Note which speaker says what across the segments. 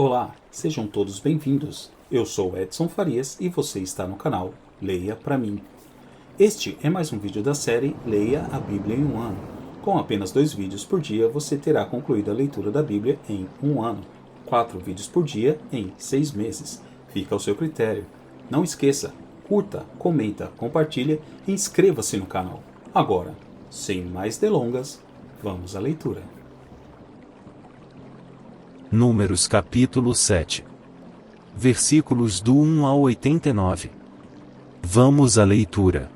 Speaker 1: Olá, sejam todos bem-vindos. Eu sou Edson Farias e você está no canal Leia Pra Mim. Este é mais um vídeo da série Leia a Bíblia em um ano. Com apenas 2 vídeos por dia, você terá concluído a leitura da Bíblia em um ano. 4 vídeos por dia em 6 meses. Fica ao seu critério. Não esqueça, curta, comenta, compartilha e inscreva-se no canal. Agora, sem mais delongas, vamos à leitura.
Speaker 2: Números capítulo 7. Versículos do 1 ao 89. Vamos à leitura.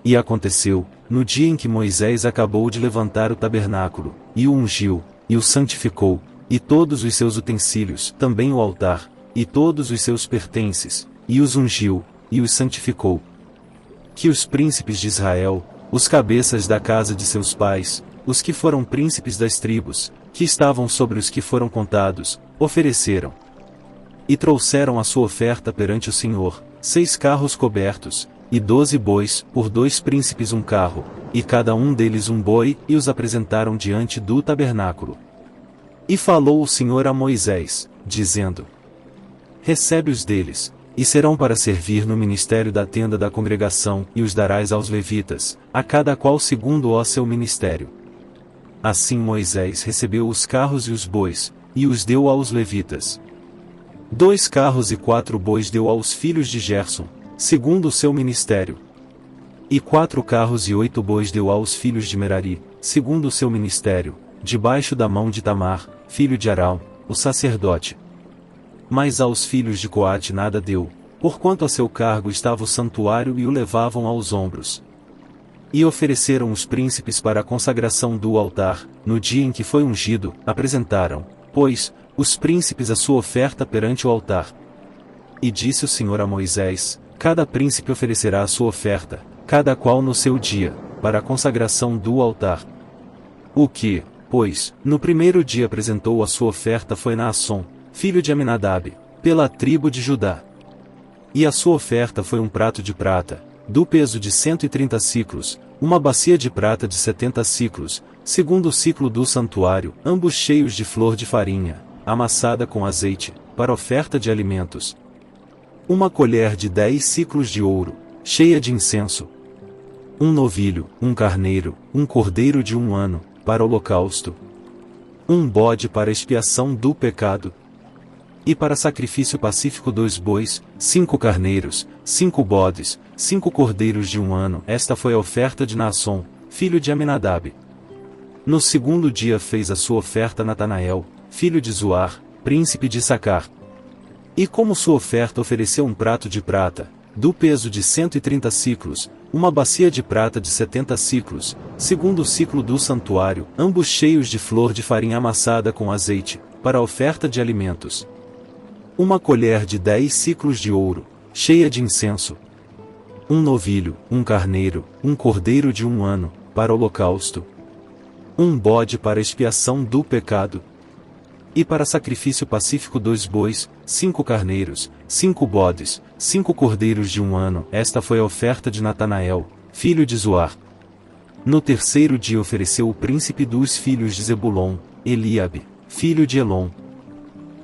Speaker 2: E aconteceu, no dia em que Moisés acabou de levantar o tabernáculo, e o ungiu, e o santificou, e todos os seus utensílios, também o altar, e todos os seus pertences, e os ungiu, e os santificou. Que os príncipes de Israel, os cabeças da casa de seus pais, os que foram príncipes das tribos, que estavam sobre os que foram contados, ofereceram. E trouxeram a sua oferta perante o Senhor, 6 carros cobertos, e 12 bois, por 2 príncipes um carro, e cada um deles um boi, e os apresentaram diante do tabernáculo. E falou o Senhor a Moisés, dizendo: Recebe-os deles, e serão para servir no ministério da tenda da congregação, e os darás aos levitas, a cada qual segundo o seu ministério. Assim Moisés recebeu os carros e os bois, e os deu aos levitas. 2 carros e 4 bois deu aos filhos de Gerson, segundo o seu ministério. E 4 carros e 8 bois deu aos filhos de Merari, segundo o seu ministério, debaixo da mão de Tamar, filho de Arão, o sacerdote. Mas aos filhos de Coate nada deu, porquanto a seu cargo estava o santuário e o levavam aos ombros. E ofereceram os príncipes para a consagração do altar, no dia em que foi ungido, apresentaram, pois, os príncipes a sua oferta perante o altar. E disse o Senhor a Moisés: Cada príncipe oferecerá a sua oferta, cada qual no seu dia, para a consagração do altar. O que, pois, no primeiro dia apresentou a sua oferta foi Naasson, filho de Aminadab, pela tribo de Judá. E a sua oferta foi um prato de prata, do peso de 130 siclos, uma bacia de prata de 70 siclos, segundo o ciclo do santuário, ambos cheios de flor de farinha, amassada com azeite, para oferta de alimentos. Uma colher de 10 siclos de ouro, cheia de incenso. Um novilho, um carneiro, um cordeiro de 1 ano, para holocausto. Um bode para expiação do pecado. E para sacrifício pacífico 2 bois, 5 carneiros, 5 bodes, 5 cordeiros de 1 ano. Esta foi a oferta de Naasson, filho de Aminadab. No segundo dia fez a sua oferta Natanael, filho de Zuar, príncipe de Issacar. E como sua oferta ofereceu um prato de prata, do peso de 130 siclos, uma bacia de prata de 70 siclos, segundo o ciclo do santuário, ambos cheios de flor de farinha amassada com azeite, para a oferta de alimentos. Uma colher de 10 siclos de ouro, cheia de incenso. Um novilho, um carneiro, um cordeiro de 1 ano, para holocausto. Um bode para expiação do pecado. E para sacrifício pacífico 2 bois, 5 carneiros, 5 bodes, 5 cordeiros de 1 ano. Esta foi a oferta de Natanael, filho de Zuar. No terceiro dia ofereceu o príncipe dos filhos de Zebulon, Eliabe, filho de Elon.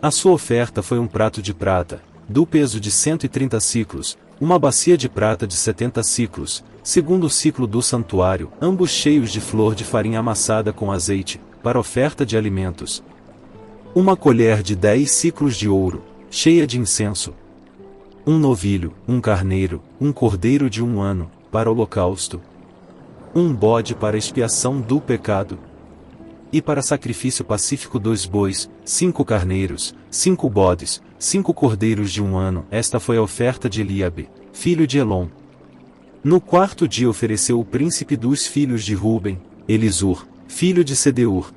Speaker 2: A sua oferta foi um prato de prata, do peso de 130 siclos, uma bacia de prata de 70 siclos, segundo o ciclo do santuário, ambos cheios de flor de farinha amassada com azeite, para oferta de alimentos. Uma colher de 10 siclos de ouro, cheia de incenso. Um novilho, um carneiro, um cordeiro de 1 ano, para holocausto. Um bode para expiação do pecado. E para sacrifício pacífico 2 bois, 5 carneiros, 5 bodes, 5 cordeiros de 1 ano. Esta foi a oferta de Eliabe, filho de Elon. No quarto dia ofereceu o príncipe dos filhos de Ruben, Elisur, filho de Sedeur.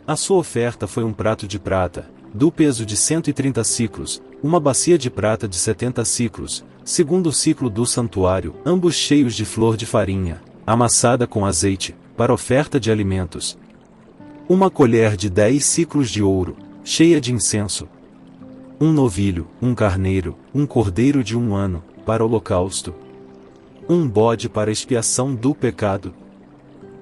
Speaker 2: A sua oferta foi um prato de prata, do peso de 130 siclos, uma bacia de prata de 70 siclos, segundo o ciclo do santuário, ambos cheios de flor de farinha, amassada com azeite, para oferta de alimentos. Uma colher de 10 siclos de ouro, cheia de incenso. Um novilho, um carneiro, um cordeiro de 1 ano, para holocausto. Um bode para expiação do pecado.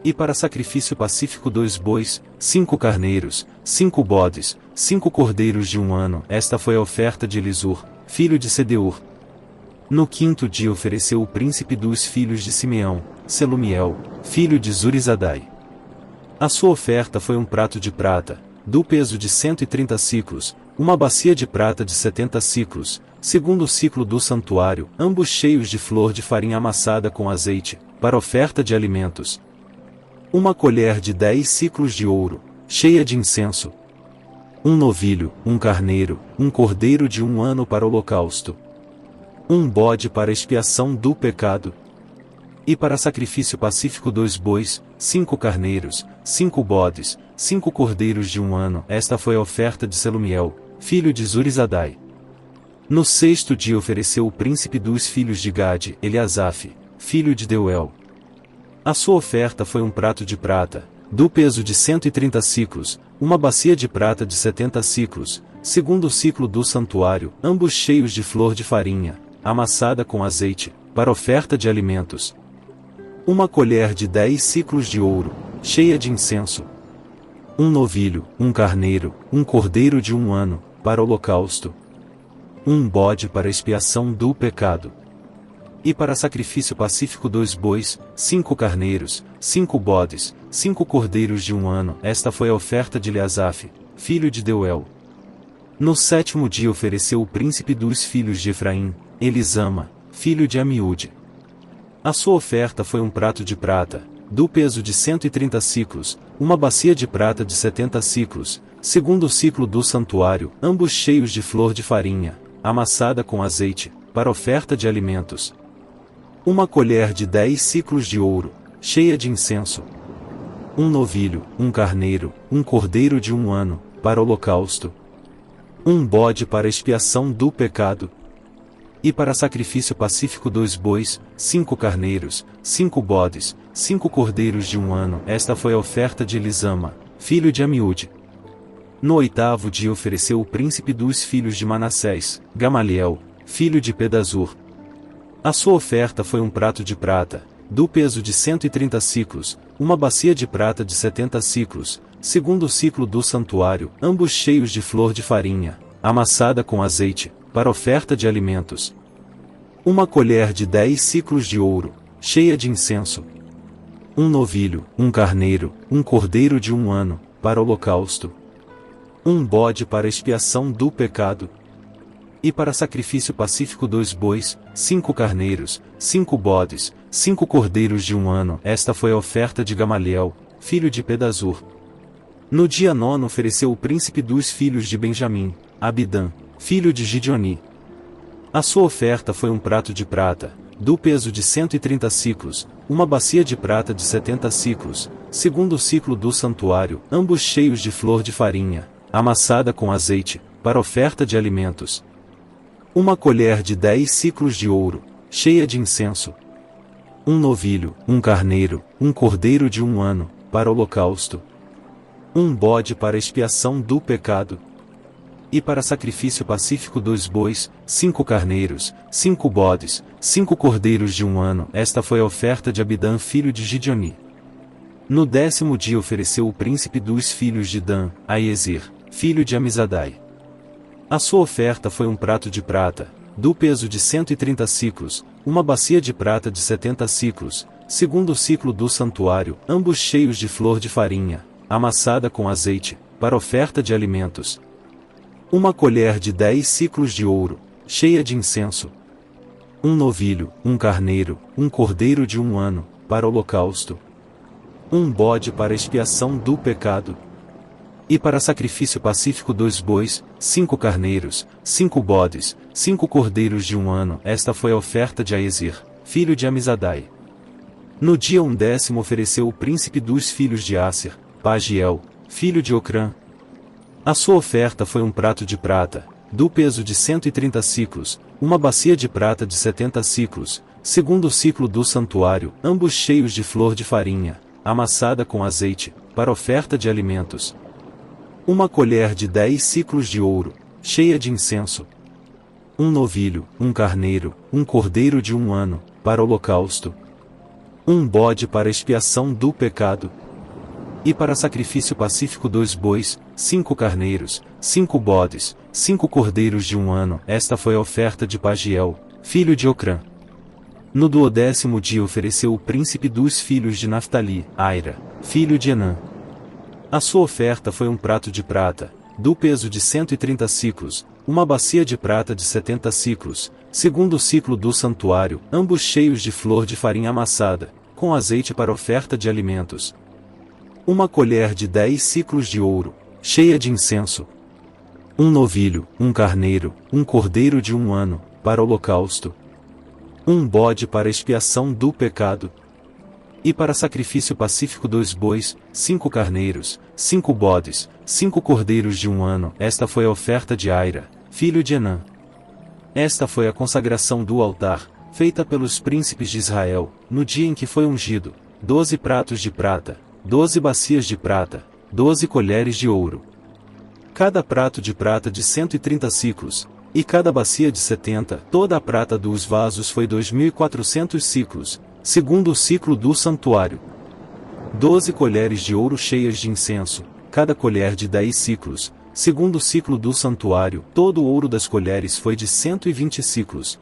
Speaker 2: E para sacrifício pacífico 2 bois, 5 carneiros, 5 bodes, 5 cordeiros de 1 ano. Esta foi a oferta de Elisur, filho de Sedeur. No 5º dia ofereceu o príncipe dos filhos de Simeão, Selumiel, filho de Zurizadai. A sua oferta foi um prato de prata, do peso de 130 siclos, uma bacia de prata de 70 siclos, segundo o ciclo do santuário, ambos cheios de flor de farinha amassada com azeite, para oferta de alimentos. Uma colher de 10 siclos de ouro, cheia de incenso. Um novilho, um carneiro, um cordeiro de 1 ano para holocausto. Um bode para expiação do pecado. E para sacrifício pacífico 2 bois, 5 carneiros, 5 bodes, 5 cordeiros de 1 ano. Esta foi a oferta de Selumiel, filho de Zurizadai. No 6º dia ofereceu o príncipe dos filhos de Gade, Eliasaf, filho de Deuel. A sua oferta foi um prato de prata, do peso de 130 siclos, uma bacia de prata de 70 siclos, segundo o ciclo do santuário, ambos cheios de flor de farinha, amassada com azeite, para oferta de alimentos. Uma colher de 10 siclos de ouro, cheia de incenso. Um novilho, um carneiro, um cordeiro de 1 ano, para holocausto. Um bode para expiação do pecado. E para sacrifício pacífico 2 bois, 5 carneiros, 5 bodes, 5 cordeiros de 1 ano. Esta foi a oferta de Eliasaf, filho de Deuel. No 7º dia ofereceu o príncipe dos filhos de Efraim, Elisama, filho de Amiúde. A sua oferta foi um prato de prata, do peso de 130 siclos, uma bacia de prata de 70 siclos, segundo o ciclo do santuário, ambos cheios de flor de farinha, amassada com azeite, para oferta de alimentos. Uma colher de 10 siclos de ouro, cheia de incenso. Um novilho, um carneiro, um cordeiro de 1 ano, para holocausto. Um bode para expiação do pecado. E para sacrifício pacífico 2 bois, 5 carneiros, 5 bodes, 5 cordeiros de 1 ano. Esta foi a oferta de Elisama, filho de Amiúde. No 8º dia ofereceu o príncipe dos filhos de Manassés, Gamaliel, filho de Pedazur. A sua oferta foi um prato de prata, do peso de 130 siclos, uma bacia de prata de 70 siclos, segundo o ciclo do santuário, ambos cheios de flor de farinha, amassada com azeite, para oferta de alimentos. Uma colher de 10 siclos de ouro, cheia de incenso. Um novilho, um carneiro, um cordeiro de 1 ano, para holocausto. Um bode para expiação do pecado. E para sacrifício pacífico 2 bois, 5 carneiros, 5 bodes, 5 cordeiros de 1 ano. Esta foi a oferta de Gamaliel, filho de Pedazur. No dia 9º ofereceu o príncipe dos filhos de Benjamim, Abidã, filho de Gideoni. A sua oferta foi um prato de prata, do peso de 130 siclos, uma bacia de prata de 70 siclos, segundo o ciclo do santuário, ambos cheios de flor de farinha, amassada com azeite, para oferta de alimentos. Uma colher de 10 siclos de ouro, cheia de incenso. Um novilho, um carneiro, um cordeiro de 1 ano, para holocausto. Um bode para expiação do pecado. E para sacrifício pacífico 2 bois, 5 carneiros, 5 bodes, 5 cordeiros de 1 ano. Esta foi a oferta de Abidã, filho de Gideoni. No 10º dia ofereceu o príncipe dos filhos de Dan, Aiezir, filho de Amizadai. A sua oferta foi um prato de prata, do peso de 130 siclos, uma bacia de prata de 70 siclos, segundo o ciclo do santuário, ambos cheios de flor de farinha, amassada com azeite, para oferta de alimentos. Uma colher de 10 siclos de ouro, cheia de incenso. Um novilho, um carneiro, um cordeiro de 1 ano, para holocausto. Um bode para expiação do pecado. E para sacrifício pacífico 2 bois, 5 carneiros, 5 bodes, 5 cordeiros de 1 ano. Esta foi a oferta de Aiezir, filho de Amizadai. No dia 10º ofereceu o príncipe dos filhos de Asser, Pagiel, filho de Ocrã. A sua oferta foi um prato de prata, do peso de 130 siclos, uma bacia de prata de 70 siclos, segundo o ciclo do santuário, ambos cheios de flor de farinha, amassada com azeite, para oferta de alimentos. Uma colher de 10 siclos de ouro, cheia de incenso. Um novilho, um carneiro, um cordeiro de 1 ano, para holocausto. Um bode para expiação do pecado. E para sacrifício pacífico 2 bois, 5 carneiros, 5 bodes, 5 cordeiros de 1 ano. Esta foi a oferta de Pagiel, filho de Ocrã. No 12º dia ofereceu o príncipe dos filhos de Naftali, Aira, filho de Enã. A sua oferta foi um prato de prata, do peso de 130 siclos, uma bacia de prata de 70 siclos, segundo o ciclo do santuário, ambos cheios de flor de farinha amassada, com azeite para oferta de alimentos. Uma colher de 10 siclos de ouro, cheia de incenso. Um novilho, um carneiro, um cordeiro de 1 ano, para holocausto. Um bode para expiação do pecado. E para sacrifício pacífico 2 bois, 5 carneiros, 5 bodes, 5 cordeiros de 1 ano. Esta foi a oferta de Aira, filho de Enã. Esta foi a consagração do altar, feita pelos príncipes de Israel, no dia em que foi ungido, 12 pratos de prata, 12 bacias de prata, 12 colheres de ouro. Cada prato de prata de 130 siclos, e cada bacia de 70, toda a prata dos vasos foi 2.400 siclos, segundo o ciclo do santuário. 12 colheres de ouro cheias de incenso, cada colher de 10 siclos, segundo o ciclo do santuário. Todo o ouro das colheres foi de 120 siclos.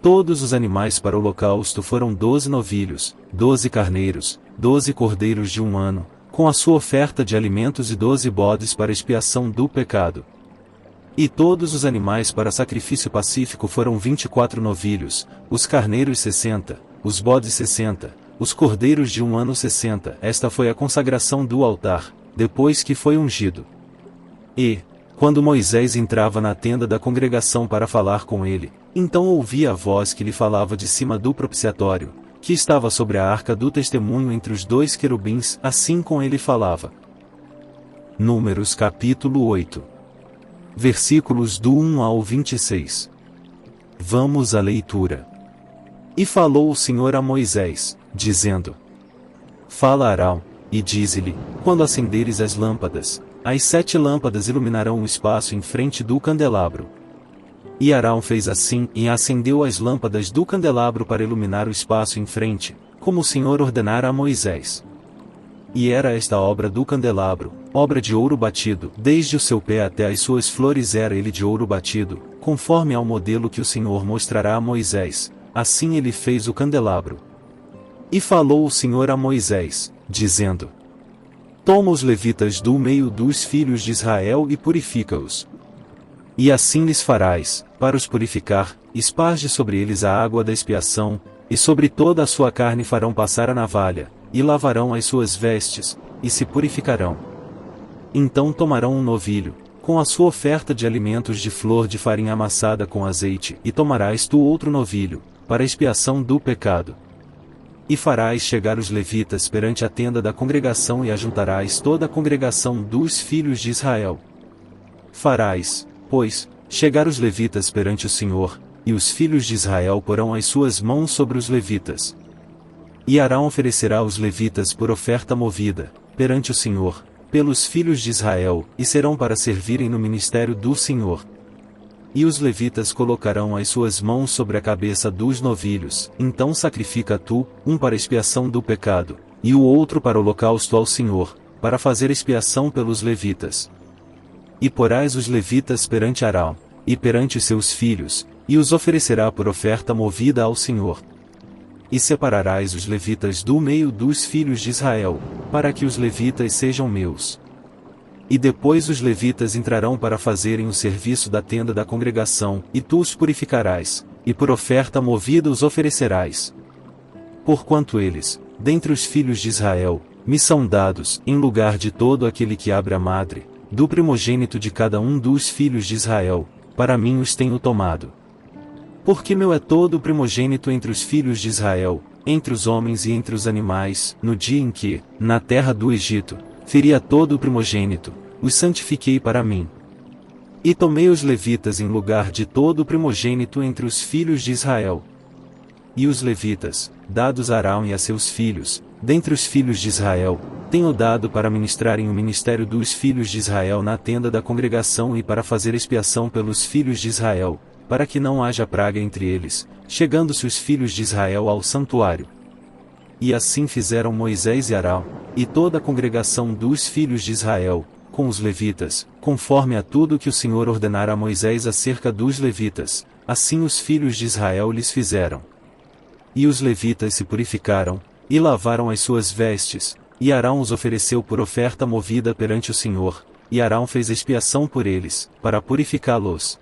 Speaker 2: Todos os animais para o holocausto foram 12 novilhos, 12 carneiros, 12 cordeiros de 1 ano, com a sua oferta de alimentos e 12 bodes para expiação do pecado. E todos os animais para sacrifício pacífico foram 24 novilhos, os carneiros 60, os bodes 60, os cordeiros de 1 ano 60. Esta foi a consagração do altar, depois que foi ungido. E, quando Moisés entrava na tenda da congregação para falar com ele, então ouvia a voz que lhe falava de cima do propiciatório, que estava sobre a arca do testemunho entre os 2 querubins, assim com ele falava. Números capítulo 8. Versículos do 1 ao 26. Vamos à leitura. E falou o Senhor a Moisés, dizendo: Fala a Arão, e dize-lhe, quando acenderes as lâmpadas, as 7 lâmpadas iluminarão o espaço em frente do candelabro. E Arão fez assim, e acendeu as lâmpadas do candelabro para iluminar o espaço em frente, como o Senhor ordenara a Moisés. E era esta obra do candelabro, obra de ouro batido, desde o seu pé até as suas flores era ele de ouro batido, conforme ao modelo que o Senhor mostrará a Moisés, assim ele fez o candelabro. E falou o Senhor a Moisés, dizendo: Toma os levitas do meio dos filhos de Israel e purifica-os. E assim lhes farás, para os purificar, esparge sobre eles a água da expiação, e sobre toda a sua carne farão passar a navalha, e lavarão as suas vestes, e se purificarão. Então tomarão um novilho, com a sua oferta de alimentos de flor de farinha amassada com azeite, e tomarás tu outro novilho, para expiação do pecado. E farás chegar os levitas perante a tenda da congregação e ajuntarás toda a congregação dos filhos de Israel. Farás, pois, chegar os levitas perante o Senhor, e os filhos de Israel porão as suas mãos sobre os levitas. E Arão oferecerá os levitas por oferta movida, perante o Senhor, pelos filhos de Israel, e serão para servirem no ministério do Senhor. E os levitas colocarão as suas mãos sobre a cabeça dos novilhos, então sacrifica tu, um para expiação do pecado, e o outro para holocausto ao Senhor, para fazer expiação pelos levitas. E porás os levitas perante Arão, e perante os seus filhos, e os oferecerá por oferta movida ao Senhor. E separarás os levitas do meio dos filhos de Israel, para que os levitas sejam meus. E depois os levitas entrarão para fazerem o serviço da tenda da congregação, e tu os purificarás, e por oferta movida os oferecerás. Porquanto eles, dentre os filhos de Israel, me são dados, em lugar de todo aquele que abre a madre, do primogênito de cada um dos filhos de Israel, para mim os tenho tomado. Porque meu é todo o primogênito entre os filhos de Israel, entre os homens e entre os animais, no dia em que, na terra do Egito, feri a todo o primogênito, os santifiquei para mim. E tomei os levitas em lugar de todo o primogênito entre os filhos de Israel. E os levitas, dados a Arão e a seus filhos, dentre os filhos de Israel, tenho dado para ministrarem o ministério dos filhos de Israel na tenda da congregação e para fazer expiação pelos filhos de Israel, para que não haja praga entre eles, chegando-se os filhos de Israel ao santuário. E assim fizeram Moisés e Arão, e toda a congregação dos filhos de Israel, com os levitas, conforme a tudo que o Senhor ordenara a Moisés acerca dos levitas, assim os filhos de Israel lhes fizeram. E os levitas se purificaram, e lavaram as suas vestes, e Arão os ofereceu por oferta movida perante o Senhor, e Arão fez expiação por eles, para purificá-los.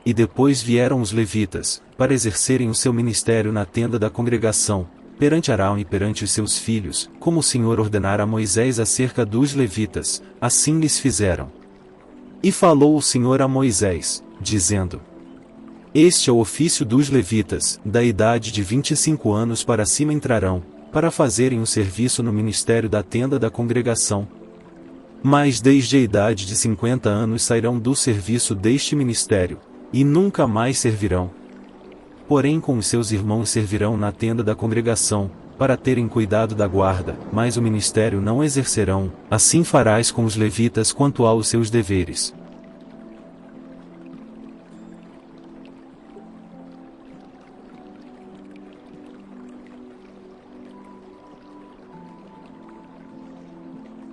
Speaker 2: E depois vieram os levitas, para exercerem o seu ministério na tenda da congregação, perante Arão e perante os seus filhos, como o Senhor ordenara a Moisés acerca dos levitas, assim lhes fizeram. E falou o Senhor a Moisés, dizendo: Este é o ofício dos levitas, da idade de 25 anos para cima entrarão, para fazerem o serviço no ministério da tenda da congregação. Mas desde a idade de 50 anos sairão do serviço deste ministério, e nunca mais servirão. Porém com os seus irmãos servirão na tenda da congregação, para terem cuidado da guarda, mas o ministério não exercerão. Assim farás com os levitas quanto aos seus deveres.